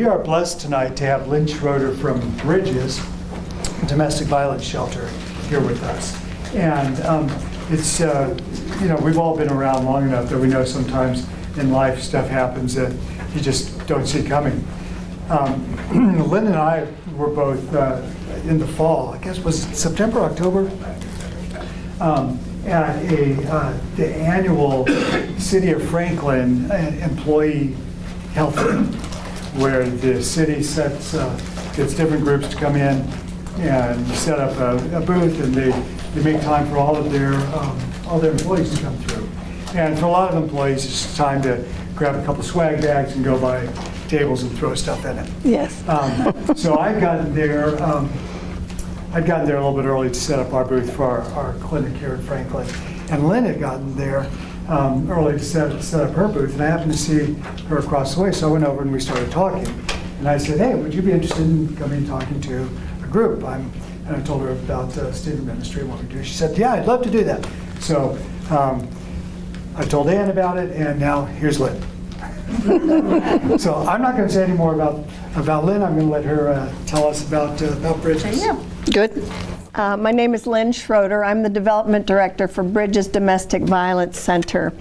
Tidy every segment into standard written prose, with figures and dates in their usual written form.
are blessed tonight to have Lynn Schroeder from Bridges Domestic Violence Shelter here with us. And it's, we've all been around long enough that we know sometimes in life stuff happens that you just don't see coming. Lynn and I were both in the fall, I guess was it September, October, at the annual City of Franklin employee health fair, where the city gets different groups to come in and set up a booth, and they make time for all their employees to come through. And for a lot of employees, it's time to grab a couple swag bags and go by tables and throw stuff in it. Yes. So I'd gotten there a little bit early to set up our booth for our clinic here in Franklin. And Lynn had gotten there early to set up her booth, and I happened to see her across the way, so I went over and we started talking. And I said, hey, would you be interested in coming and talking to a group? And I told her about student ministry and what we do. She said, yeah, I'd love to do that. So I told Ann about it, and now here's Lynn. So I'm not going to say any more about Lynn. I'm going to let her tell us about Bridges. Yeah. Good. My name is Lynn Schroeder. I'm the Development Director for Bridges Domestic Violence Center.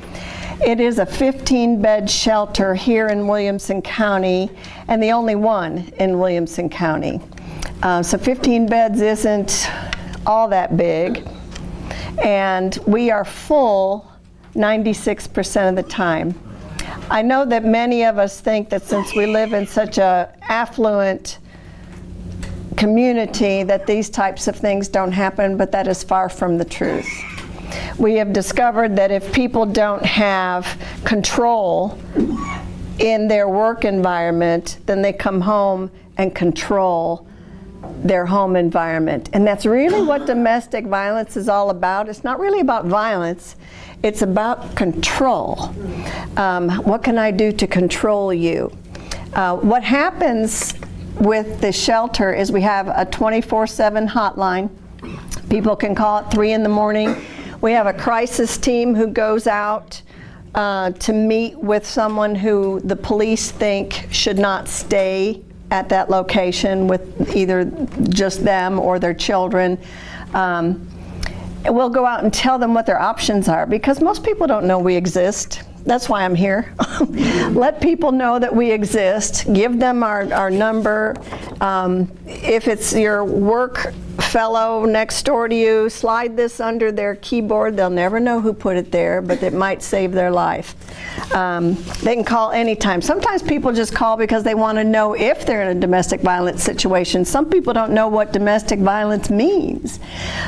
It is a 15-bed shelter here in Williamson County, and the only one in Williamson County. So 15 beds isn't all that big, and we are full 96% of the time. I know that many of us think that since we live in such an affluent community that these types of things don't happen, but that is far from the truth. We have discovered that if people don't have control in their work environment, then they come home and control their home environment. And that's really what domestic violence is all about. It's not really about violence. It's about control. What can I do to control you? What happens with the shelter is we have a 24/7 hotline. People can call at 3 in the morning. We have a crisis team who goes out to meet with someone who the police think should not stay at that location with either just them or their children. We'll go out and tell them what their options are, because most people don't know we exist. That's why I'm here. Let people know that we exist. Give them our number. If it's your work fellow next door to you, slide this under their keyboard. They'll never know who put it there, but it might save their life. They can call anytime. Sometimes people just call because they want to know if they're in a domestic violence situation. Some people don't know what domestic violence means.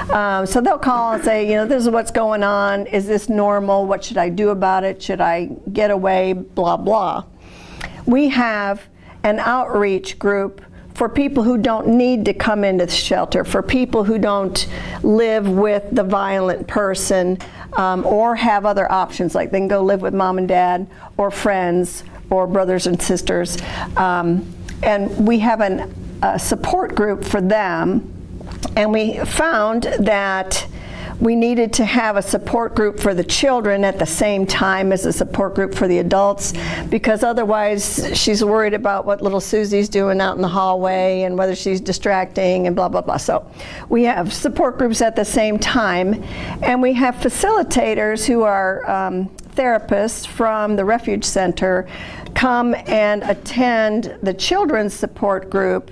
So they'll call and say, this is what's going on. Is this normal? What should I do about it? Should I get away? Blah, blah. We have an outreach group for people who don't need to come into the shelter, for people who don't live with the violent person or have other options, like they can go live with mom and dad or friends or brothers and sisters. And we have a support group for them, and we found that we needed to have a support group for the children at the same time as a support group for the adults, because otherwise she's worried about what little Susie's doing out in the hallway and whether she's distracting and blah, blah, blah. So we have support groups at the same time, and we have facilitators who are therapists from the Refuge Center come and attend the children's support group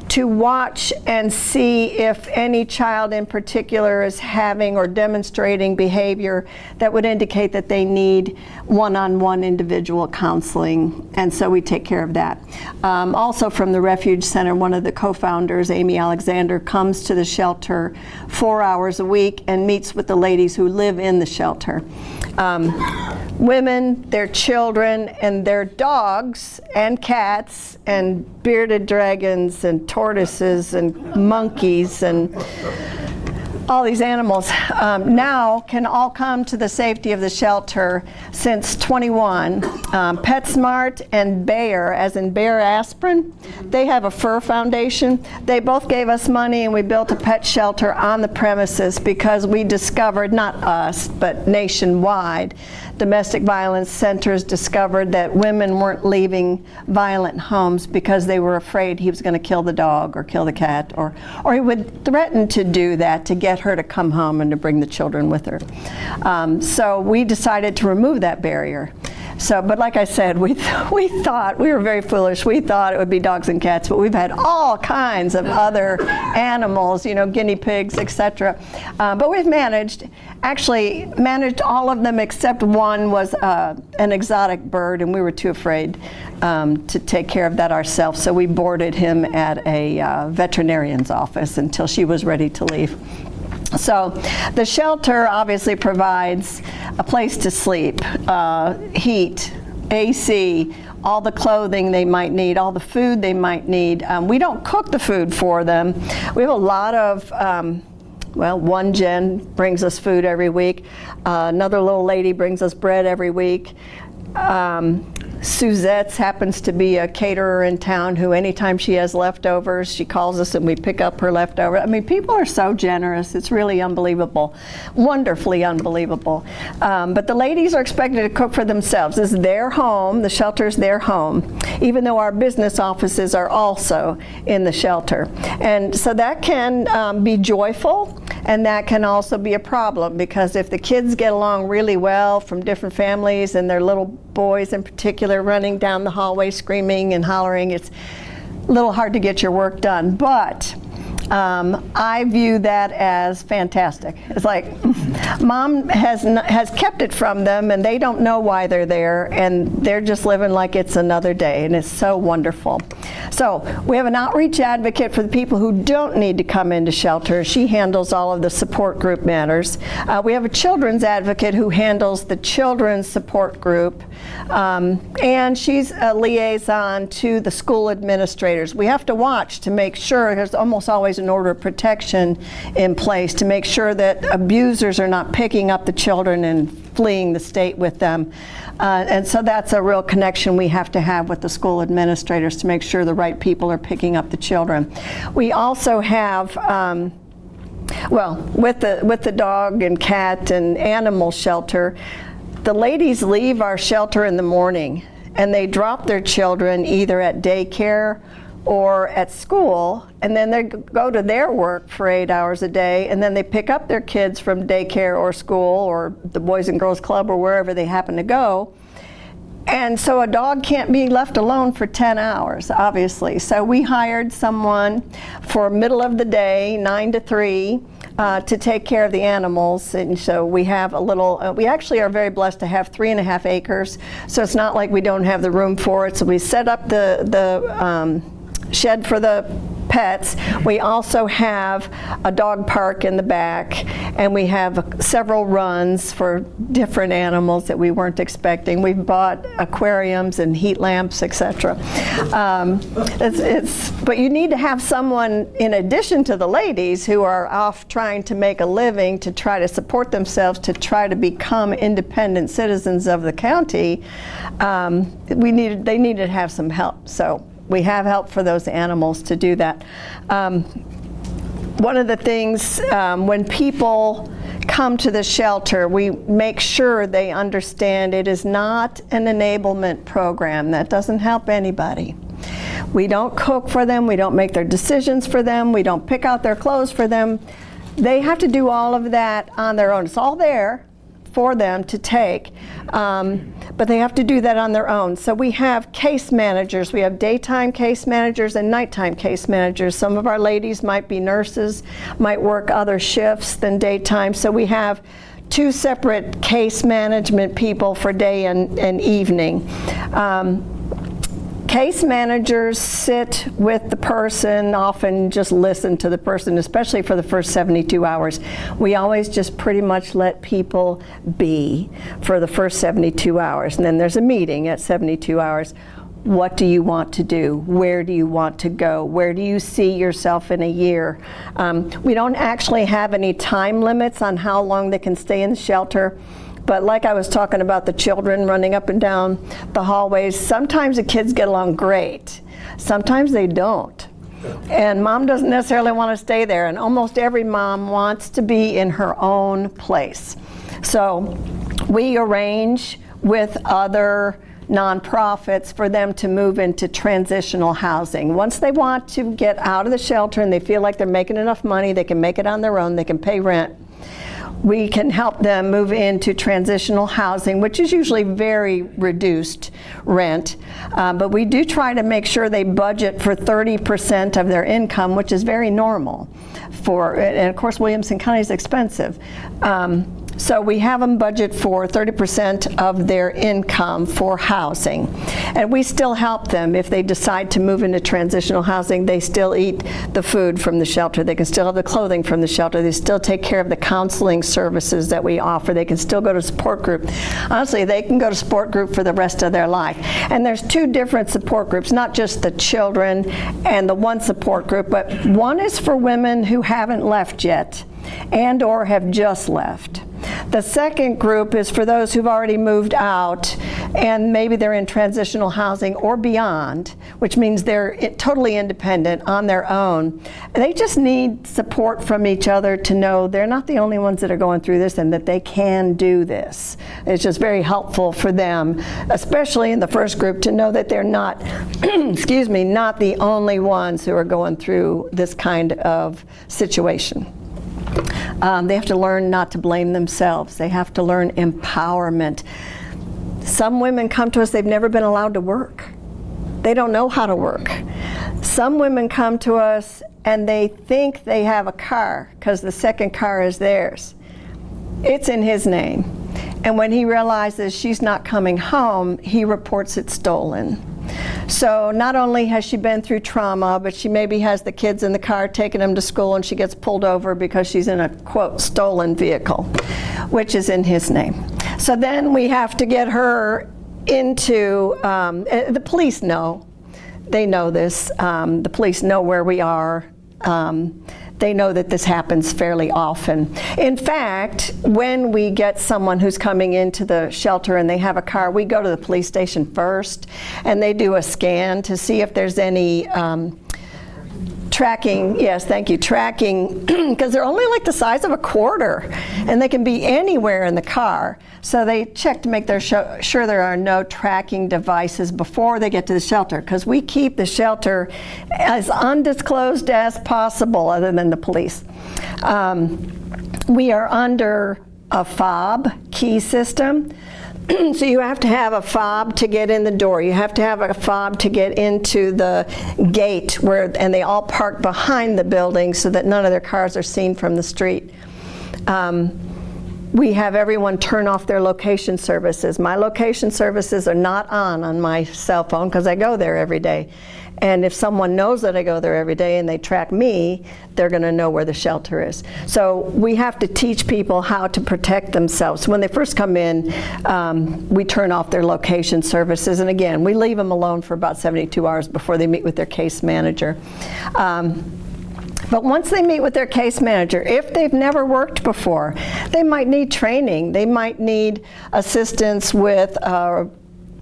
to watch and see if any child in particular is having or demonstrating behavior that would indicate that they need one-on-one individual counseling, and so we take care of that. Also from the Refuge Center, one of the co-founders, Amy Alexander, comes to the shelter 4 hours a week and meets with the ladies who live in the shelter. Women, their children, and their dogs and cats and bearded dragons and tortoises and monkeys and all these animals now can all come to the safety of the shelter since 21. PetSmart and Bayer, as in Bayer Aspirin, they have a fur foundation. They both gave us money and we built a pet shelter on the premises because we discovered, not us, but nationwide, domestic violence centers discovered that women weren't leaving violent homes because they were afraid he was going to kill the dog or kill the cat, or he would threaten to do that to get her to come home and to bring the children with her. So we decided to remove that barrier. So, but like I said, we thought, we were very foolish. We thought it would be dogs and cats, but we've had all kinds of other animals, you know, guinea pigs, etc. But we've actually managed all of them except one was an exotic bird, and we were too afraid to take care of that ourselves. So we boarded him at a veterinarian's office until she was ready to leave. So the shelter obviously provides a place to sleep, heat, AC, all the clothing they might need, all the food they might need. We don't cook the food for them. We have a lot of, well, one Jen brings us food every week. Another little lady brings us bread every week. Suzette's happens to be a caterer in town who anytime she has leftovers, she calls us and we pick up her leftover. I mean, people are so generous. It's really unbelievable, wonderfully unbelievable. But the ladies are expected to cook for themselves. This is their home. The shelter's their home, even though our business offices are also in the shelter. And so that can be joyful, and that can also be a problem, because if the kids get along really well from different families, and their little boys in particular running down the hallway screaming and hollering, it's a little hard to get your work done. But I view that as fantastic. It's like mom has kept it from them, and they don't know why they're there, and they're just living like it's another day, and it's so wonderful. So we have an outreach advocate for the people who don't need to come into shelter. She handles all of the support group matters. We have a children's advocate who handles the children's support group, and she's a liaison to the school administrators. We have to watch to make sure there's almost always an order of protection in place to make sure that abusers are not picking up the children and fleeing the state with them. And so that's a real connection we have to have with the school administrators to make sure the right people are picking up the children. We also have, well, with the dog and cat and animal shelter, the ladies leave our shelter in the morning and they drop their children either at daycare or at school, and then they go to their work for 8 hours a day, and then they pick up their kids from daycare or school or the Boys and Girls Club or wherever they happen to go. And so a dog can't be left alone for 10 hours, obviously. So we hired someone for middle of the day, 9 to 3, to take care of the animals. And so we have a little, we actually are very blessed to have 3.5 acres. So it's not like we don't have the room for it. So we set up the shed for the pets. We also have a dog park in the back, and we have several runs for different animals that we weren't expecting. We've bought aquariums and heat lamps, etc. But you need to have someone in addition to the ladies who are off trying to make a living, to try to support themselves, to try to become independent citizens of the county. They needed to have some help. So we have help for those animals to do that. One of the things, when people come to the shelter, we make sure they understand it is not an enablement program. That doesn't help anybody. We don't cook for them, we don't make their decisions for them, we don't pick out their clothes for them. They have to do all of that on their own. It's all there for them to take, but they have to do that on their own. So we have case managers. We have daytime case managers and nighttime case managers. Some of our ladies might be nurses, might work other shifts than daytime. So we have 2 separate case management people for day and evening. Case managers sit with the person, often just listen to the person, especially for the first 72 hours. We always just pretty much let people be for the first 72 hours. And then there's a meeting at 72 hours. What do you want to do? Where do you want to go? Where do you see yourself in a year? We don't actually have any time limits on how long they can stay in the shelter. But like I was talking about the children running up and down the hallways, sometimes the kids get along great. Sometimes they don't. And mom doesn't necessarily want to stay there. And almost every mom wants to be in her own place. So we arrange with other nonprofits for them to move into transitional housing. Once they want to get out of the shelter and they feel like they're making enough money, they can make it on their own, they can pay rent, we can help them move into transitional housing, which is usually very reduced rent. But we do try to make sure they budget for 30% of their income, which is very normal. And of course, Williamson County is expensive. So we have them budget for 30% of their income for housing. And we still help them if they decide to move into transitional housing. They still eat the food from the shelter. They can still have the clothing from the shelter. They still take care of the counseling services that we offer. They can still go to support group. Honestly, they can go to support group for the rest of their life. And there's two different support groups, not just the children and the one support group, but one is for women who haven't left yet and or have just left. The second group is for those who've already moved out and maybe they're in transitional housing or beyond, which means they're totally independent on their own. They just need support from each other to know they're not the only ones that are going through this and that they can do this. It's just very helpful for them, especially in the first group, to know that they're not, excuse me, not the only ones who are going through this kind of situation. They have to learn not to blame themselves. They have to learn empowerment. Some women come to us, they've never been allowed to work. They don't know how to work. Some women come to us and they think they have a car because the second car is theirs. It's in his name. And when he realizes she's not coming home, he reports it stolen. So not only has she been through trauma, but she maybe has the kids in the car taking them to school and she gets pulled over because she's in a, quote, stolen vehicle, which is in his name. So then we have to get her into, the police know. They know this. The police know where we are. They know that this happens fairly often. In fact, when we get someone who's coming into the shelter and they have a car, we go to the police station first and they do a scan to see if there's any tracking, yes, thank you, tracking, because they're only like the size of a quarter and they can be anywhere in the car. So they check to make sure there are no tracking devices before they get to the shelter, because we keep the shelter as undisclosed as possible other than the police. We are under a fob key system. So you have to have a fob to get in the door. You have to have a fob to get into the gate and they all park behind the building so that none of their cars are seen from the street. We have everyone turn off their location services. My location services are not on my cell phone because I go there every day. And if someone knows that I go there every day and they track me, they're going to know where the shelter is. So we have to teach people how to protect themselves. When they first come in, we turn off their location services. And again, we leave them alone for about 72 hours before they meet with their case manager. But once they meet with their case manager, if they've never worked before, they might need training. They might need assistance with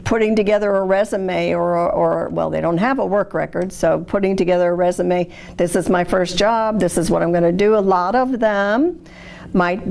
putting together a resume or well, they don't have a work record, so putting together a resume. This is my first job. This is what I'm going to do. A lot of them might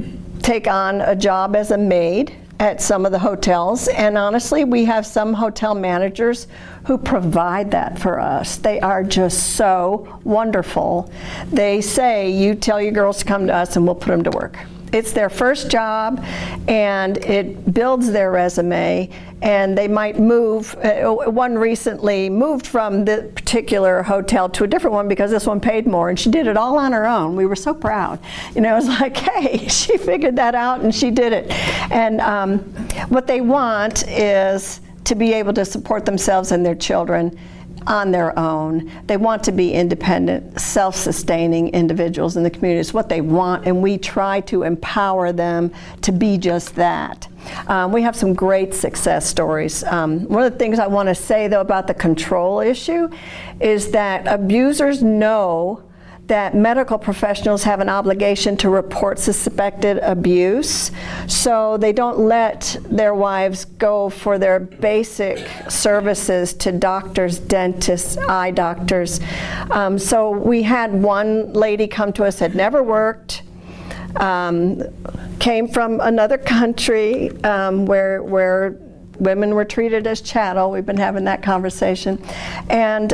take on a job as a maid at some of the hotels, and honestly, we have some hotel managers who provide that for us. They are just so wonderful. They say, you tell your girls to come to us and we'll put them to work. It's their first job and it builds their resume, and they might move. One recently moved from the particular hotel to a different one because this one paid more, and she did it all on her own. We were so proud. You know, it was like, hey, she figured that out and she did it. And what they want is to be able to support themselves and their children on their own. They want to be independent, self-sustaining individuals in the community. It's what they want, and we try to empower them to be just that. We have some great success stories. One of the things I want to say, though, about the control issue is that abusers know that medical professionals have an obligation to report suspected abuse, so they don't let their wives go for their basic services to doctors, dentists, eye doctors. So we had one lady come to us, had never worked, came from another country where women were treated as chattel. We've been having that conversation. And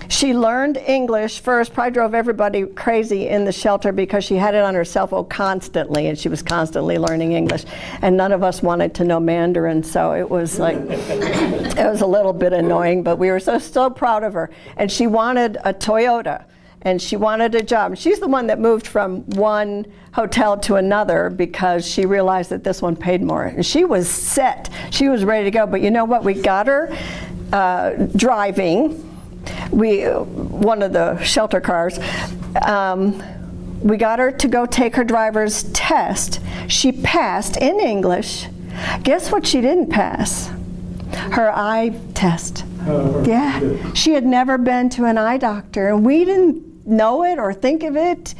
she learned English first, probably drove everybody crazy in the shelter because she had it on her cell phone constantly, and she was constantly learning English. And none of us wanted to know Mandarin, so it was like, it was a little bit annoying, but we were so proud of her. And she wanted a Toyota, and she wanted a job. She's the one that moved from one hotel to another because she realized that this one paid more. And she was set, she was ready to go, but you know what, we got her driving. One of the shelter cars, we got her to go take her driver's test. She passed in English. Guess what she didn't pass? Her eye test. Yeah, she had never been to an eye doctor, and we didn't know it or think of it.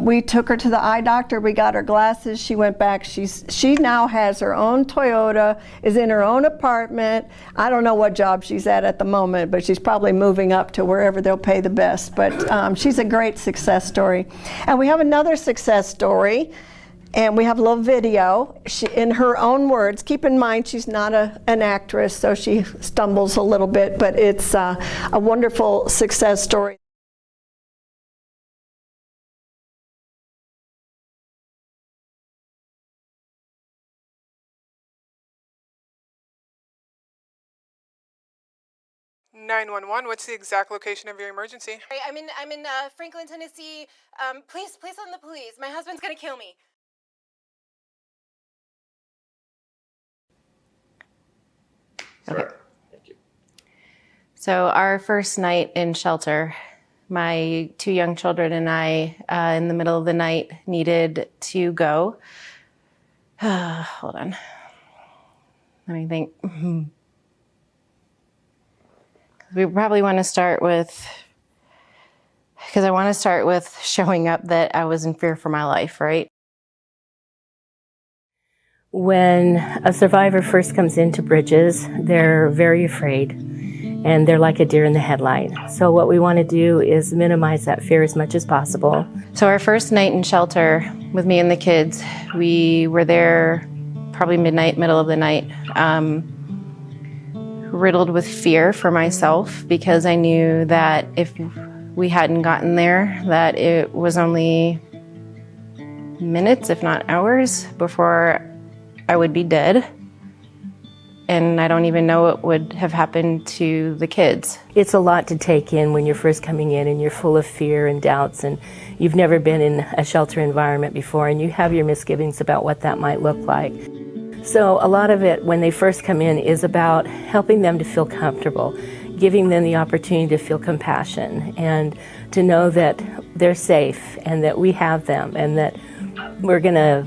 We took her to the eye doctor, we got her glasses, she went back. She now has her own Toyota, is in her own apartment. I don't know what job she's at the moment, but she's probably moving up to wherever they'll pay the best. But she's a great success story. And we have another success story, and we have a little video. In her own words, keep in mind she's not an actress, so she stumbles a little bit, but it's a wonderful success story. What's the exact location of your emergency? I'm in Franklin, Tennessee. Please send the police. My husband's gonna kill me. Okay. Thank you. So our first night in shelter, my 2 young children and I, in the middle of the night, needed to go. Hold on. Let me think. We probably want to start with, because I want to start with showing up that I was in fear for my life, right? When a survivor first comes into Bridges, they're very afraid, and they're like a deer in the headlight. So what we want to do is minimize that fear as much as possible. So our first night in shelter with me and the kids, we were there probably midnight, middle of the night. Riddled with fear for myself because I knew that if we hadn't gotten there, that it was only minutes, if not hours, before I would be dead. And I don't even know what would have happened to the kids. It's a lot to take in when you're first coming in and you're full of fear and doubts, and you've never been in a shelter environment before, and you have your misgivings about what that might look like. So a lot of it, when they first come in, is about helping them to feel comfortable, giving them the opportunity to feel compassion and to know that they're safe and that we have them and that we're going to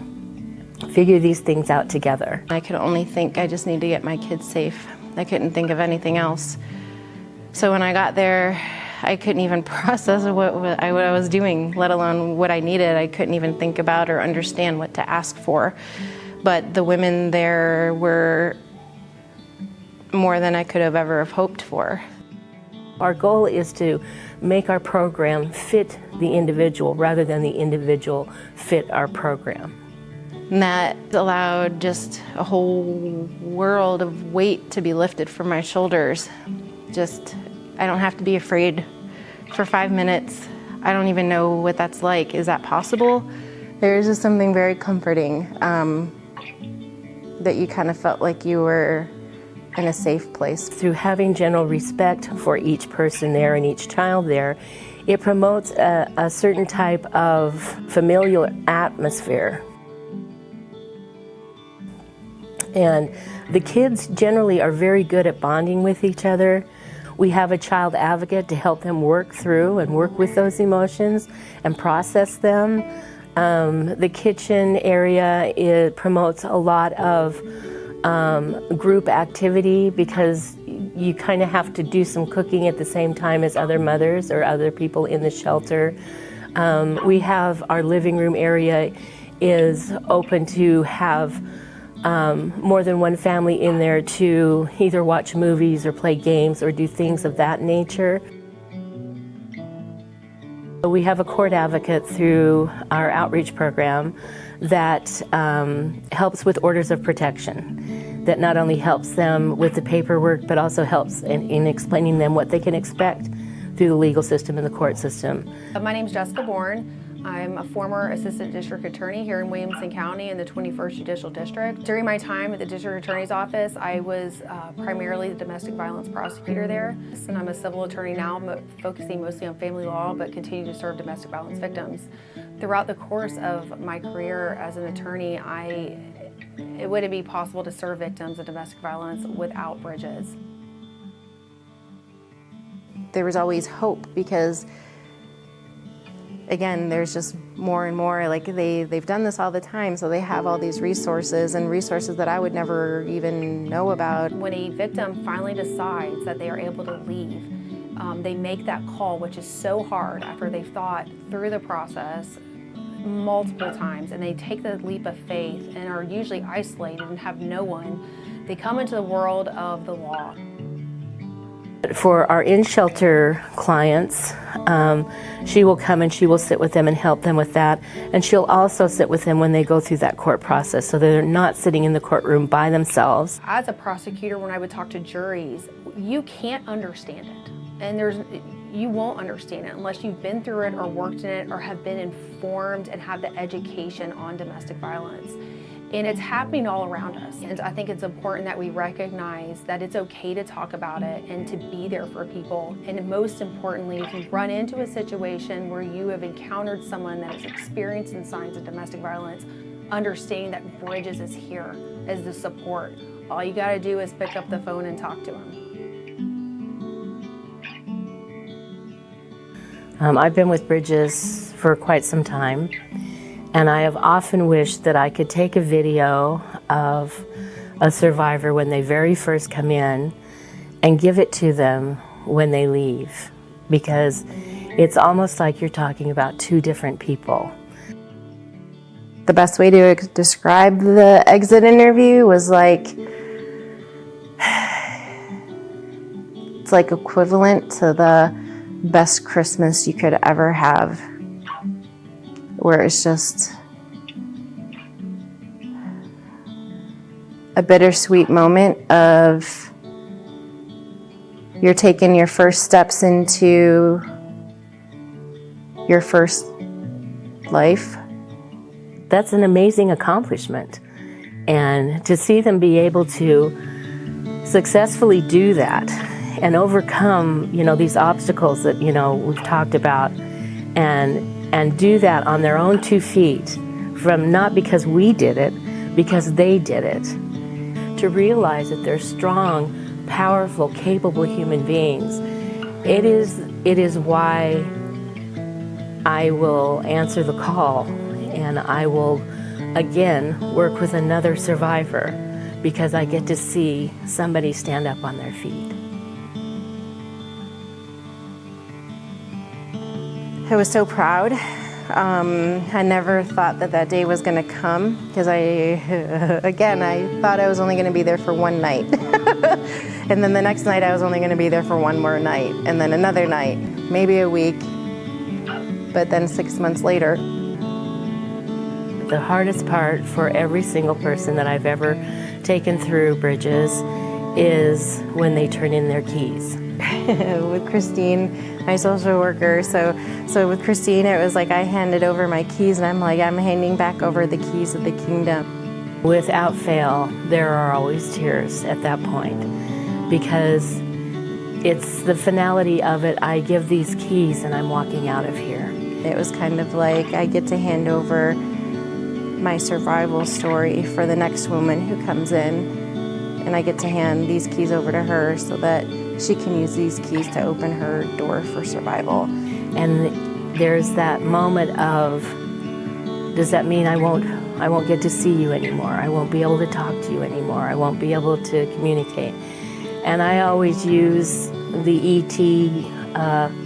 figure these things out together. I could only think I just need to get my kids safe. I couldn't think of anything else. So when I got there, I couldn't even process what I was doing, let alone what I needed. I couldn't even think about or understand what to ask for. But the women there were more than I could have ever hoped for. Our goal is to make our program fit the individual rather than the individual fit our program. And that allowed just a whole world of weight to be lifted from my shoulders. I don't have to be afraid for 5 minutes. I don't even know what that's like. Is that possible? There is just something very comforting. That you kind of felt like you were in a safe place. Through having general respect for each person there and each child there, it promotes a certain type of familial atmosphere. And the kids generally are very good at bonding with each other. We have a child advocate to help them work through and work with those emotions and process them. The kitchen area, it promotes a lot of group activity because you kind of have to do some cooking at the same time as other mothers or other people in the shelter. We have our living room area is open to have more than one family in there to either watch movies or play games or do things of that nature. We have a court advocate through our outreach program that helps with orders of protection, that not only helps them with the paperwork but also helps in explaining them what they can expect through the legal system and the court system. My name is Jessica Bourne. I'm a former assistant district attorney here in Williamson County in the 21st Judicial District. During my time at the district attorney's office, I was primarily the domestic violence prosecutor there. And I'm a civil attorney now, focusing mostly on family law, but continue to serve domestic violence victims. Throughout the course of my career as an attorney, it wouldn't be possible to serve victims of domestic violence without Bridges. There was always hope because, again, there's just more and more, like they've done this all the time, so they have all these resources and resources that I would never even know about. When a victim finally decides that they are able to leave, they make that call, which is so hard after they've thought through the process multiple times, and they take the leap of faith and are usually isolated and have no one. They come into the world of the law. For our in-shelter clients, she will come and she will sit with them and help them with that. And she'll also sit with them when they go through that court process so they're not sitting in the courtroom by themselves. As a prosecutor, when I would talk to juries, you can't understand it. And you won't understand it unless you've been through it or worked in it or have been informed and have the education on domestic violence. And it's happening all around us. And I think it's important that we recognize that it's okay to talk about it and to be there for people. And most importantly, if you run into a situation where you have encountered someone that is experiencing signs of domestic violence, understanding that Bridges is here as the support. All you gotta do is pick up the phone and talk to them. I've been with Bridges for quite some time. And I have often wished that I could take a video of a survivor when they very first come in and give it to them when they leave, because it's almost like you're talking about two different people. The best way to describe the exit interview was like, it's like equivalent to the best Christmas you could ever have, where it's just a bittersweet moment of you're taking your first steps into your first life. That's an amazing accomplishment. And to see them be able to successfully do that and overcome, these obstacles that, we've talked about, and do that on their own 2 feet, from not because we did it, because they did it. To realize that they're strong, powerful, capable human beings. It is why I will answer the call, and I will again work with another survivor, because I get to see somebody stand up on their feet. I was so proud. I never thought that day was going to come, because I thought I was only going to be there for one night. And then the next night I was only going to be there for one more night, and then another night, maybe a week, but then 6 months later. The hardest part for every single person that I've ever taken through Bridges is when they turn in their keys. With Christine, my social worker, so with Christine, it was like I handed over my keys, and I'm like, I'm handing back over the keys of the kingdom. Without fail, there are always tears at that point, because it's the finality of it. I give these keys and I'm walking out of here. It was kind of like I get to hand over my survival story for the next woman who comes in, and I get to hand these keys over to her so that she can use these keys to open her door for survival. And there's that moment of Does that mean I won't get to see you anymore? I won't be able to talk to you anymore. I won't be able to communicate. And I always use the ET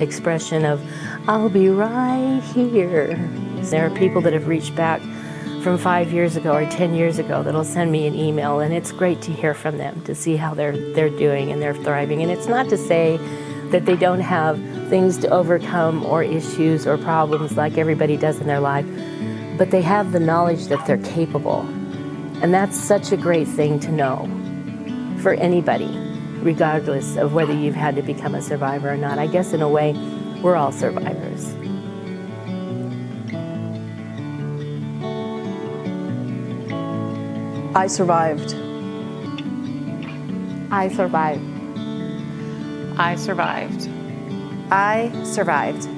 expression of, I'll be right here. There are people that have reached back from 5 years ago or 10 years ago that'll send me an email, and it's great to hear from them, to see how they're doing and they're thriving. And it's not to say that they don't have things to overcome or issues or problems like everybody does in their life, but they have the knowledge that they're capable. And that's such a great thing to know for anybody, regardless of whether you've had to become a survivor or not. I guess in a way, we're all survivors. I survived. I survived. I survived. I survived.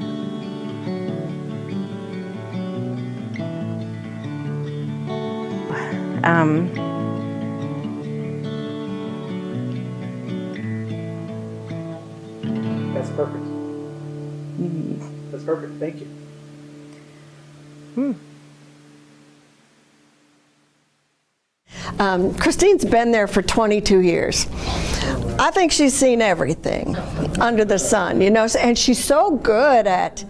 That's perfect. That's perfect. Thank you. Christine's been there for 22 years. I think she's seen everything under the sun, you know, and she's so good at,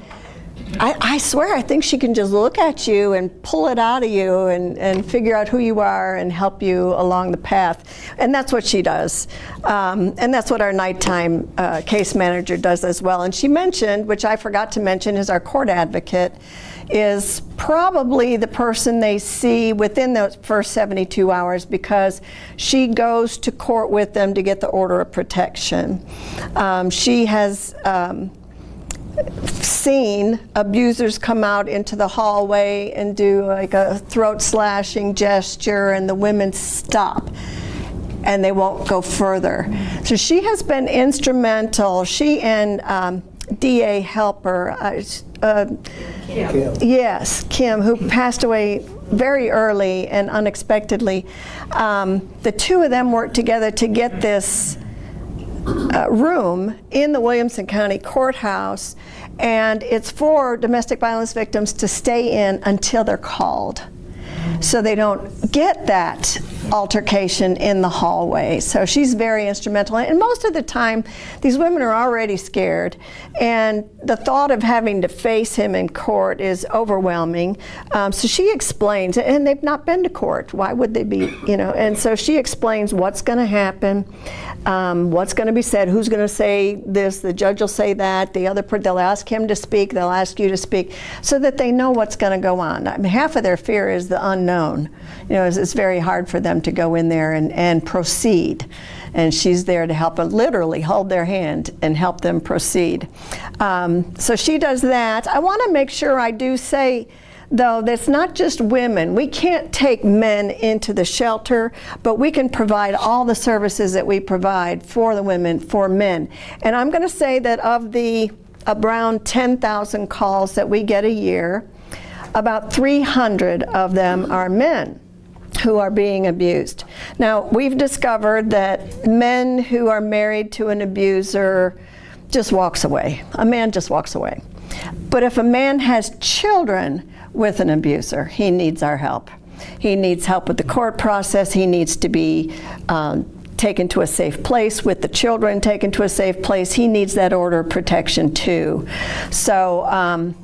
I swear, I think she can just look at you and pull it out of you and figure out who you are and help you along the path. And that's what she does. And that's what our nighttime case manager does as well. And she mentioned, which I forgot to mention, is our court advocate is probably the person they see within those first 72 hours because she goes to court with them to get the order of protection. She has seen abusers come out into the hallway and do like a throat slashing gesture, and the women stop and they won't go further. So she has been instrumental. She and DA helper, yes, Kim, who passed away very early and unexpectedly. The two of them worked together to get this room in the Williamson County Courthouse, and it's for domestic violence victims to stay in until they're called, so they don't get that altercation in the hallway. So she's very instrumental, and most of the time these women are already scared, and the thought of having to face him in court is overwhelming. So she explains, and they've not been to court, why would they be, you know, and so she explains what's going to happen, what's going to be said, who's going to say this, the judge will say that, they'll ask him to speak, they'll ask you to speak, so that they know what's going to go on. I mean, half of their fear is the unknown. You know, it's very hard for them to go in there and proceed. And she's there to help them, literally hold their hand and help them proceed. So she does that. I want to make sure I do say, though, that's not just women. We can't take men into the shelter, but we can provide all the services that we provide for the women, for men. And I'm going to say that of the around 10,000 calls that we get a year, about 300 of them are men who are being abused. Now, we've discovered that men who are married to an abuser just walks away. A man just walks away. But if a man has children with an abuser, he needs our help. He needs help with the court process. He needs to be taken to a safe place, with the children taken to a safe place. He needs that order of protection too. So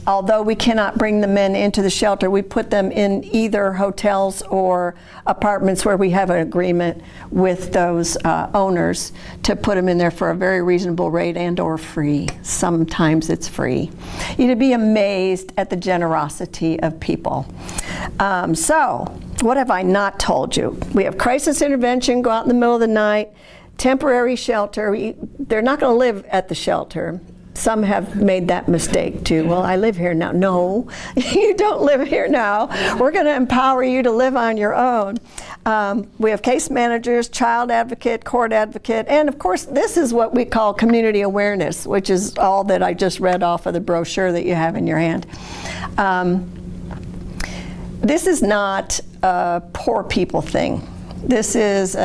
although we cannot bring the men into the shelter, we put them in either hotels or apartments where we have an agreement with those owners to put them in there for a very reasonable rate and or free. Sometimes it's free. You'd be amazed at the generosity of people. So what have I not told you? We have crisis intervention, go out in the middle of the night, temporary shelter. They're not going to live at the shelter. Some have made that mistake too. Well, I live here now. No, you don't live here now. We're going to empower you to live on your own. We have case managers, child advocate, court advocate, and of course this is what we call community awareness, which is all that I just read off of the brochure that you have in your hand. This is not a poor people thing. This is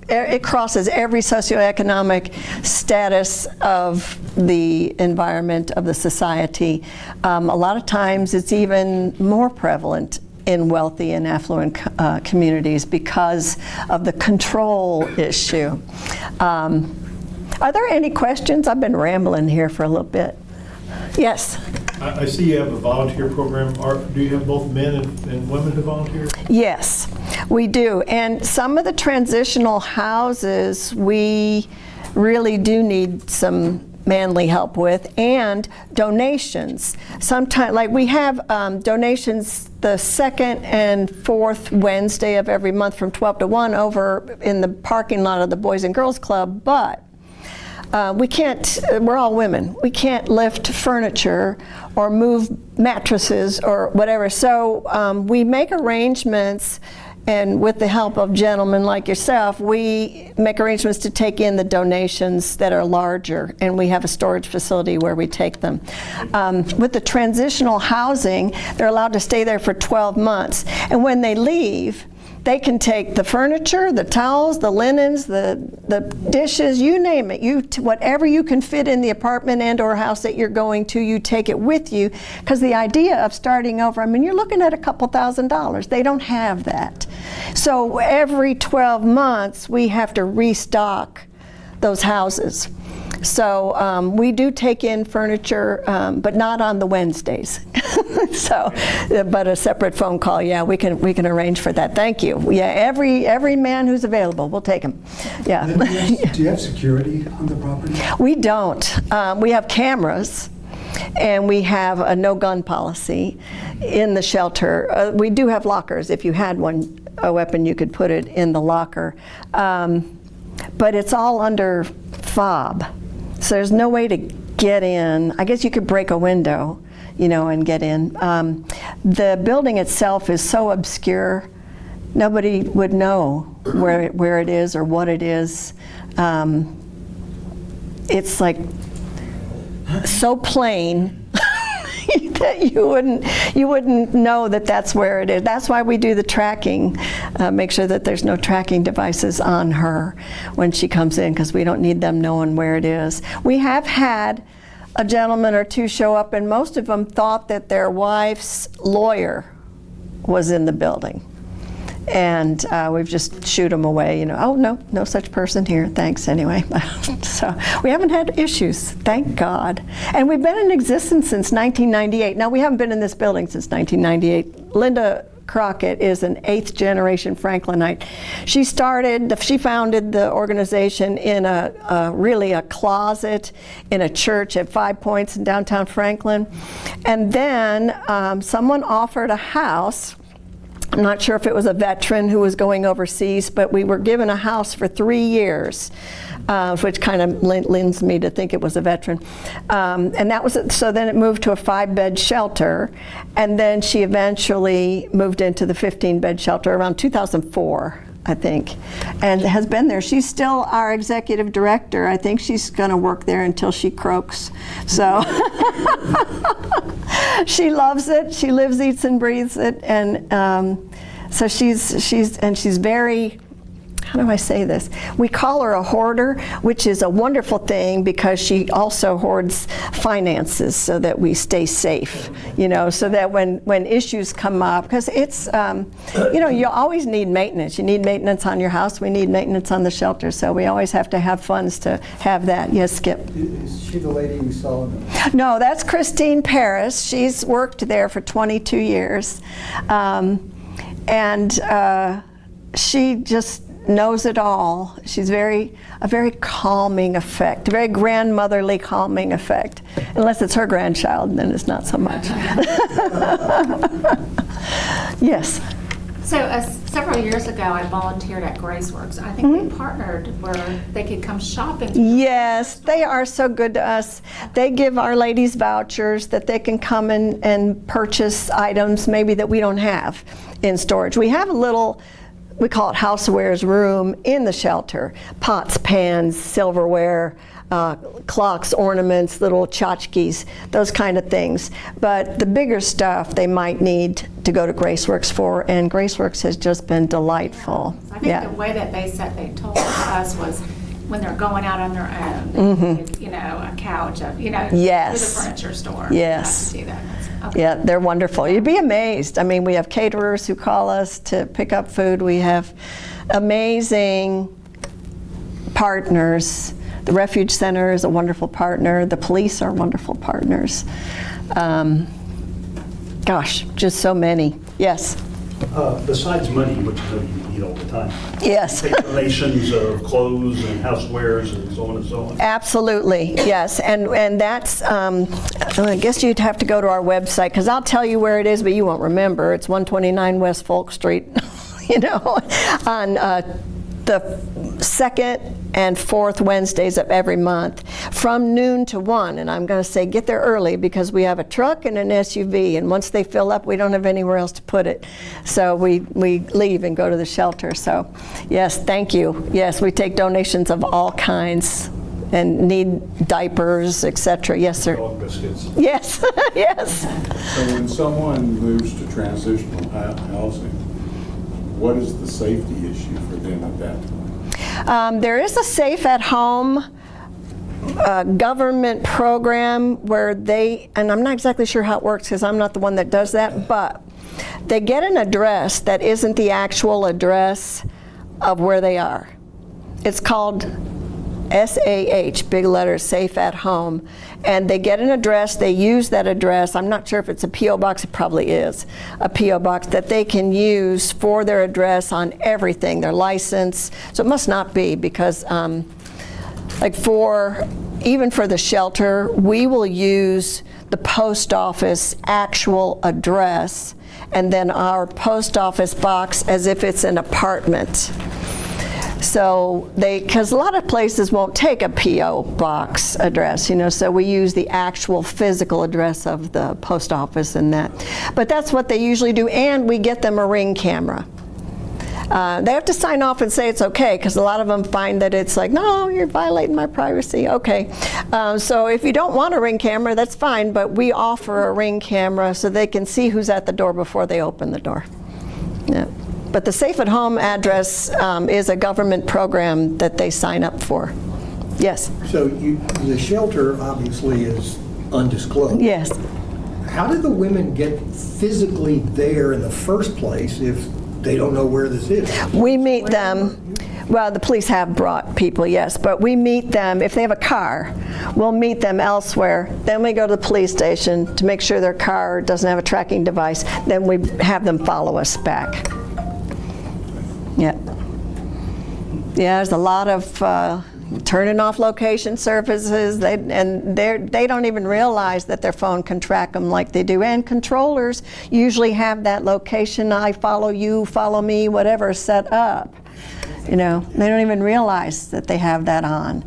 it crosses every socioeconomic status of the environment, of the society. A lot of times it's even more prevalent in wealthy and affluent communities because of the control issue. Are there any questions? I've been rambling here for a little bit. Yes? I see you have a volunteer program. Do you have both men and women to volunteer? Yes, we do. And some of the transitional houses we really do need some manly help with, and donations. Sometimes, like we have donations the second and fourth Wednesday of every month from 12 to 1 over in the parking lot of the Boys and Girls Club, but we can't, we're all women, we can't lift furniture or move mattresses or whatever. So we make arrangements, and with the help of gentlemen like yourself, we make arrangements to take in the donations that are larger, and we have a storage facility where we take them. With the transitional housing, they're allowed to stay there for 12 months, and when they leave, they can take the furniture, the towels, the linens, the dishes, you name it. Whatever you can fit in the apartment and or house that you're going to, you take it with you. Because the idea of starting over, I mean, you're looking at a couple $1,000s. They don't have that. So every 12 months, we have to restock those houses. So we do take in furniture, but not on the Wednesdays. So, but a separate phone call, yeah, we can arrange for that. Thank you. Yeah, every man who's available, we'll take him. Yeah. Do you have security on the property? We don't. We have cameras, and we have a no-gun policy in the shelter. We do have lockers. If you had a weapon, you could put it in the locker. But it's all under fob. So there's no way to get in. I guess you could break a window, and get in. The building itself is so obscure, nobody would know where it is or what it is. It's like so plain that you wouldn't know that that's where it is. That's why we do the tracking, make sure that there's no tracking devices on her when she comes in, because we don't need them knowing where it is. We have had a gentleman or two show up, and most of them thought that their wife's lawyer was in the building. And we've just shoot them away, oh, no such person here, thanks anyway. So we haven't had issues, thank God. And we've been in existence since 1998. Now, we haven't been in this building since 1998. Linda Crockett is an 8th generation Franklinite. She founded the organization in really a closet in a church at 5 Points in downtown Franklin. And then someone offered a house. I'm not sure if it was a veteran who was going overseas, but we were given a house for 3 years, which kind of lends me to think it was a veteran. And that was so then it moved to a 5-bed shelter, and then she eventually moved into the 15-bed shelter around 2004. I think, and has been there. She's still our executive director. I think she's going to work there until she croaks. So she loves it. She lives, eats, and breathes it. And so she's very, how do I say this? We call her a hoarder, which is a wonderful thing because she also hoards finances so that we stay safe, so that when issues come up, because it's, you always need maintenance. You need maintenance on your house. We need maintenance on the shelter. So we always have to have funds to have that. Yes, Skip? Is she the lady we saw? No, that's Christine Paris. She's worked there for 22 years. She just knows it all. She's a very calming effect, a very grandmotherly calming effect. Unless it's her grandchild, then it's not so much. Yes. So several years ago, I volunteered at Graceworks. I think they partnered where they could come shopping. Yes, they are so good to us. They give our ladies vouchers that they can come and purchase items maybe that we don't have in storage. We have a little we call it housewares room in the shelter. Pots, pans, silverware, clocks, ornaments, little tchotchkes, those kind of things. But the bigger stuff they might need to go to Graceworks for, and Graceworks has just been delightful. I think the way that they told us was when they're going out on their own, you know, a couch, Yes. to the furniture store. Yes. To do that. Okay. Yeah, they're wonderful. You'd be amazed. I mean, we have caterers who call us to pick up food. We have amazing partners. The Refuge Center is a wonderful partner. The police are wonderful partners. Gosh, just so many. Yes? Besides money, which I know you need all the time. Yes. Take donations of clothes and housewares and so on and so on. Absolutely, yes. And that's, I guess you'd have to go to our website, because I'll tell you where it is, but you won't remember. It's 129 West Folk Street, you know, on the second and fourth Wednesdays of every month from noon to 1. And I'm going to say get there early, because we have a truck and an SUV, and once they fill up, we don't have anywhere else to put it. So we leave and go to the shelter. So yes, thank you. Yes, we take donations of all kinds and need diapers, etc. Yes, sir. Dog biscuits. Yes, yes. So when someone moves to transitional housing, what is the safety issue for them at that point? There is a Safe at Home government program where they, and I'm not exactly sure how it works because I'm not the one that does that, but they get an address that isn't the actual address of where they are. It's called SAH, big letters, Safe at Home, and they get an address, they use that address. I'm not sure if it's a P.O. box, it probably is a P.O. box that they can use for their address on everything, their license. So it must not be, because like even for the shelter, we will use the post office actual address and then our post office box as if it's an apartment. So because a lot of places won't take a P.O. box address, you know, so we use the actual physical address of the post office and that. But that's what they usually do, and we get them a Ring camera. They have to sign off and say it's okay, because a lot of them find that it's like, no, you're violating my privacy. Okay, so if you don't want a Ring camera, that's fine, but we offer a Ring camera so they can see who's at the door before they open the door. Yeah. But the Safe at Home address is a government program that they sign up for. Yes? So the shelter obviously is undisclosed. Yes. How did the women get physically there in the first place if they don't know where this is? We meet them. Well, the police have brought people, yes, but we meet them. If they have a car, we'll meet them elsewhere. Then we go to the police station to make sure their car doesn't have a tracking device. Then we have them follow us back. Yeah. Yeah, there's a lot of turning off location services, they don't even realize that their phone can track them like they do. And controllers usually have that location, I follow you, follow me, whatever, set up. You know, they don't even realize that they have that on.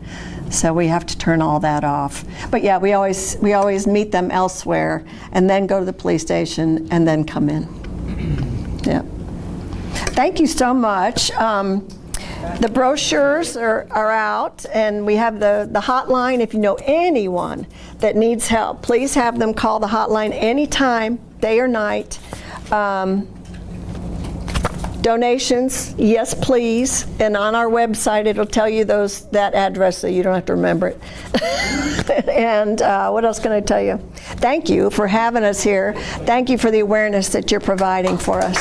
So we have to turn all that off. But yeah, we always meet them elsewhere and then go to the police station and then come in. Yeah. Thank you so much. The brochures are out, and we have the hotline. If you know anyone that needs help, please have them call the hotline anytime, day or night. Donations, yes please, and on our website it'll tell you that address so you don't have to remember it. And what else can I tell you? Thank you for having us here. Thank you for the awareness that you're providing for us.